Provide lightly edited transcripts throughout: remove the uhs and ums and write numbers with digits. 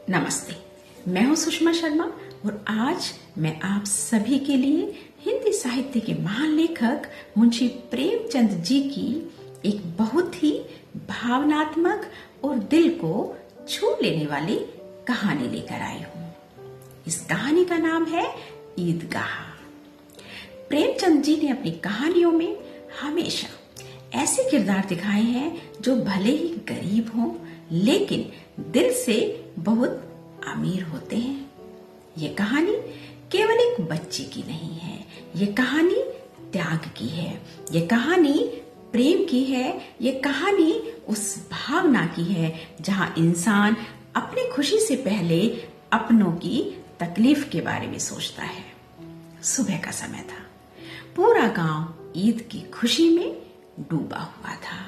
नमस्ते, मैं हूं सुषमा शर्मा और आज मैं आप सभी के लिए हिंदी साहित्य के महान लेखक मुंशी प्रेमचंद जी की एक बहुत ही भावनात्मक और दिल को छू लेने वाली कहानी लेकर आई हूं। इस कहानी का नाम है ईदगाह। प्रेमचंद जी ने अपनी कहानियों में हमेशा ऐसे किरदार दिखाए हैं जो भले ही गरीब हों लेकिन दिल से बहुत अमीर होते हैं। ये कहानी केवल एक बच्चे की नहीं है, ये कहानी त्याग की है, ये कहानी प्रेम की है, ये कहानी उस भावना की है जहां इंसान अपनी खुशी से पहले अपनों की तकलीफ के बारे में सोचता है। सुबह का समय था, पूरा गांव ईद की खुशी में डूबा हुआ था।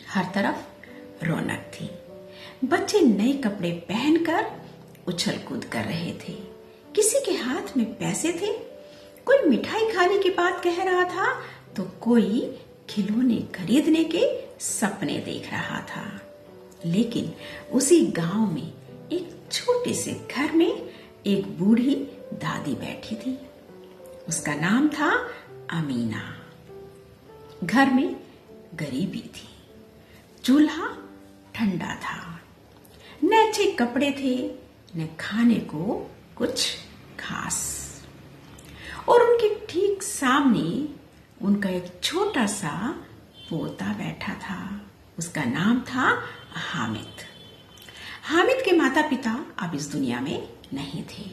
हर तरफ रौनक थी, बच्चे नए कपड़े पहनकर उछल कूद कर रहे थे, किसी के हाथ में पैसे थे, कोई मिठाई खाने की बात कह रहा था तो कोई खिलौने खरीदने के सपने देख रहा था। लेकिन उसी गांव में एक छोटे से घर में एक बूढ़ी दादी बैठी थी। उसका नाम था अमीना। घर में गरीबी थी, चूल्हा ठंडा था, न अच्छे कपड़े थे न खाने को कुछ खास। और उनके ठीक सामने उनका एक छोटा सा पोता बैठा था। उसका नाम था हामिद। हामिद के माता पिता अब इस दुनिया में नहीं थे।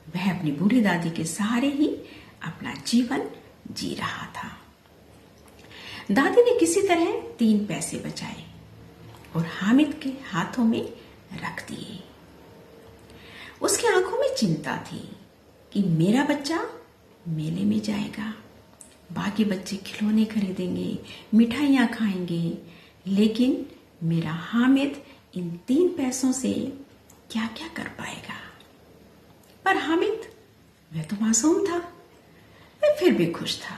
वह अपनी बूढ़ी दादी के सहारे ही अपना जीवन जी रहा था। दादी ने किसी तरह 3 पैसे बचाए और हामिद के हाथों में रख दिए। उसकी आंखों में चिंता थी कि मेरा बच्चा मेले में जाएगा, बाकी बच्चे खिलौने खरीदेंगे, मिठाइयां खाएंगे, लेकिन मेरा हामिद इन 3 पैसों से क्या क्या कर पाएगा। पर हामिद, वह तो मासूम था, वह फिर भी खुश था।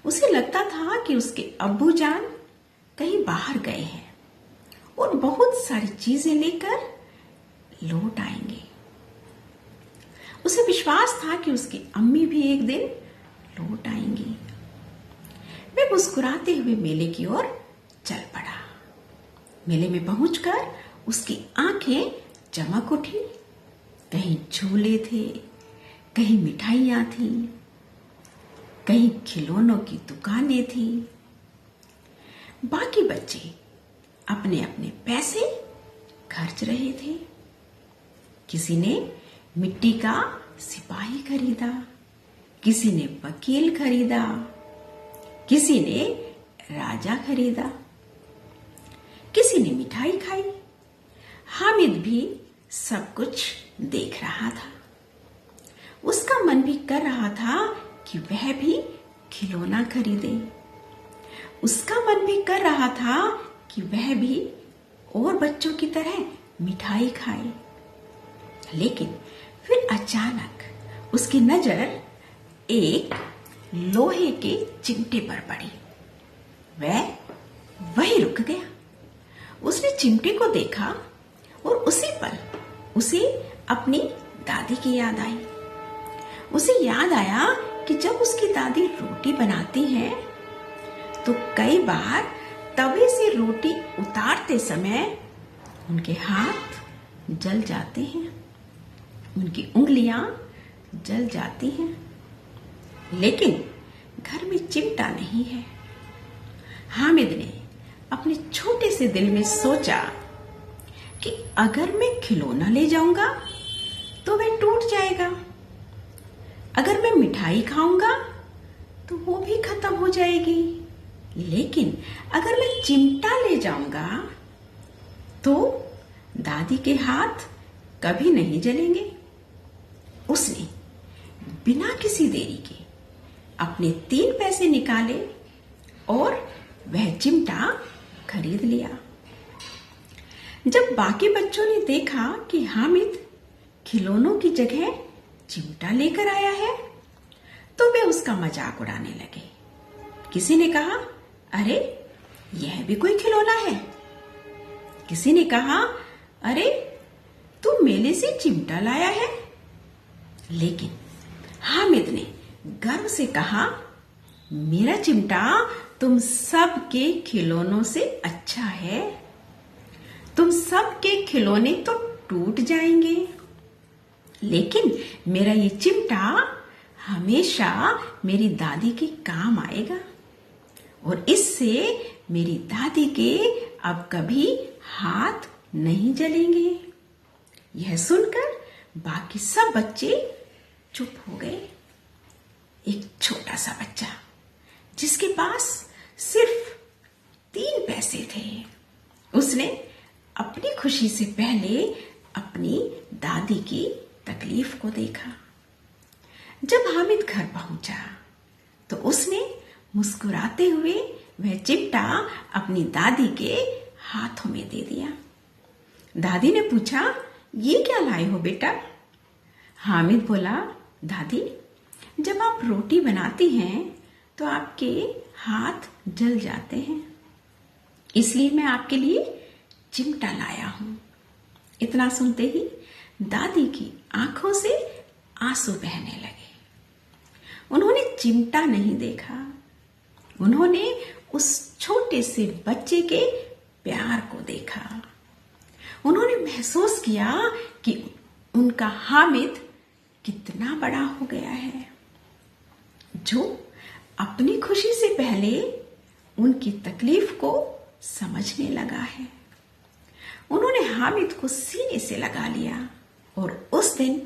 उसे लगता था कि उसके अब्बू जान कहीं बाहर गए हैं और बहुत सारी चीजें लेकर लौट आएंगे। उसे विश्वास था कि उसकी अम्मी भी एक दिन लौट आएंगी। वह मुस्कुराते हुए मेले की ओर चल पड़ा। मेले में पहुंचकर उसकी आंखें चमक उठी। कहीं झूले थे, कहीं मिठाइयां थी, कहीं खिलौनों की दुकानें थी। बाकी बच्चे अपने अपने पैसे खर्च रहे थे। किसी ने मिट्टी का सिपाही खरीदा, किसी ने वकील खरीदा, किसी ने राजा खरीदा, किसी ने मिठाई खाई। हामिद भी सब कुछ देख रहा था। उसका मन भी कर रहा था कि वह भी खिलौना खरीदे। उसका मन भी कर रहा था कि वह भी और बच्चों की तरह मिठाई खाए। लेकिन फिर अचानक उसकी नजर एक लोहे के चिमटे पर पड़ी। वह वहीं रुक गया। उसने चिमटे को देखा और उसी पल उसे अपनी दादी की याद आई। उसे याद आया कि जब उसकी दादी रोटी बनाती है तो कई बार तवे से रोटी उतारते समय उनके हाथ जल जाते हैं, उनकी उंगलियां जल जाती हैं। लेकिन घर में चिमटा नहीं है। हामिद ने अपने छोटे से दिल में सोचा कि अगर मैं खिलौना ले जाऊंगा तो वह टूट जाएगा, अगर मैं मिठाई खाऊंगा तो वो भी खत्म हो जाएगी, लेकिन अगर मैं चिमटा ले जाऊंगा तो दादी के हाथ कभी नहीं जलेंगे। उसने बिना किसी देरी के अपने 3 पैसे निकाले और वह चिमटा खरीद लिया। जब बाकी बच्चों ने देखा कि हामिद खिलौनों की जगह चिमटा लेकर आया है तो वे उसका मजाक उड़ाने लगे। किसी ने कहा, अरे यह भी कोई खिलौना है। किसी ने कहा, अरे तू मेले से चिमटा लाया है? लेकिन हामिद ने गर्व से कहा, मेरा चिमटा तुम सबके खिलौनों से अच्छा है। तुम सबके खिलौने तो टूट जाएंगे, लेकिन मेरा ये चिमटा हमेशा मेरी दादी के काम आएगा और इससे मेरी दादी के अब कभी हाथ नहीं जलेंगे। यह सुनकर बाकी सब बच्चे चुप हो गए। एक छोटा सा बच्चा जिसके पास सिर्फ 3 पैसे थे, उसने अपनी खुशी से पहले अपनी दादी की तकलीफ को देखा। जब हामिद घर पहुंचा तो उसने मुस्कुराते हुए वह चिमटा अपनी दादी के हाथों में दे दिया। दादी ने पूछा, ये क्या लाए हो बेटा? हामिद बोला, दादी जब आप रोटी बनाती हैं तो आपके हाथ जल जाते हैं, इसलिए मैं आपके लिए चिमटा लाया हूं। इतना सुनते ही दादी की आंखों से आंसू बहने लगे। उन्होंने चिमटा नहीं देखा, उन्होंने उस छोटे से बच्चे के प्यार को देखा। उन्होंने महसूस किया कि उनका हामिद कितना बड़ा हो गया है, जो अपनी खुशी से पहले उनकी तकलीफ को समझने लगा है। उन्होंने हामिद को सीने से लगा लिया और उस दिन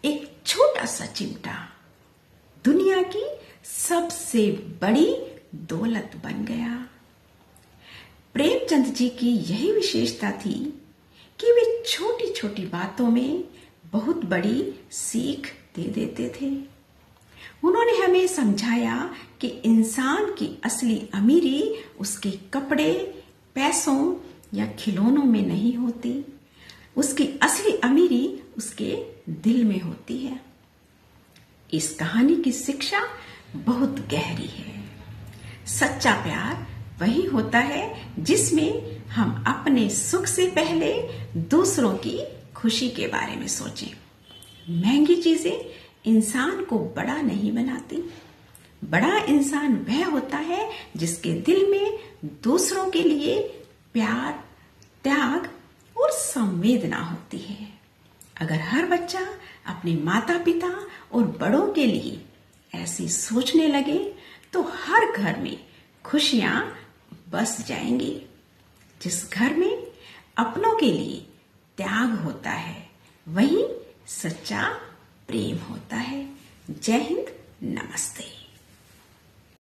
एक छोटा सा चिमटा दुनिया की सबसे बड़ी दौलत बन गया। प्रेमचंद जी की यही विशेषता थी कि वे छोटी छोटी बातों में बहुत बड़ी सीख दे देते थे। उन्होंने हमें समझाया कि इंसान की असली अमीरी उसके कपड़े, पैसों या खिलौनों में नहीं होती, उसकी असली अमीरी उसके दिल में होती है। इस कहानी की शिक्षा बहुत गहरी है। सच्चा प्यार वही होता है जिसमें हम अपने सुख से पहले दूसरों की खुशी के बारे में सोचें। महंगी चीजें इंसान को बड़ा नहीं बनाती। बड़ा इंसान वह होता है जिसके दिल में दूसरों के लिए प्यार, त्याग और संवेदना होती है। अगर हर बच्चा अपने माता पिता और बड़ों के लिए ऐसी सोचने लगे तो हर घर में खुशियां बस जाएंगी। जिस घर में अपनों के लिए त्याग होता है वही सच्चा प्रेम होता है। जय हिंद, नमस्ते।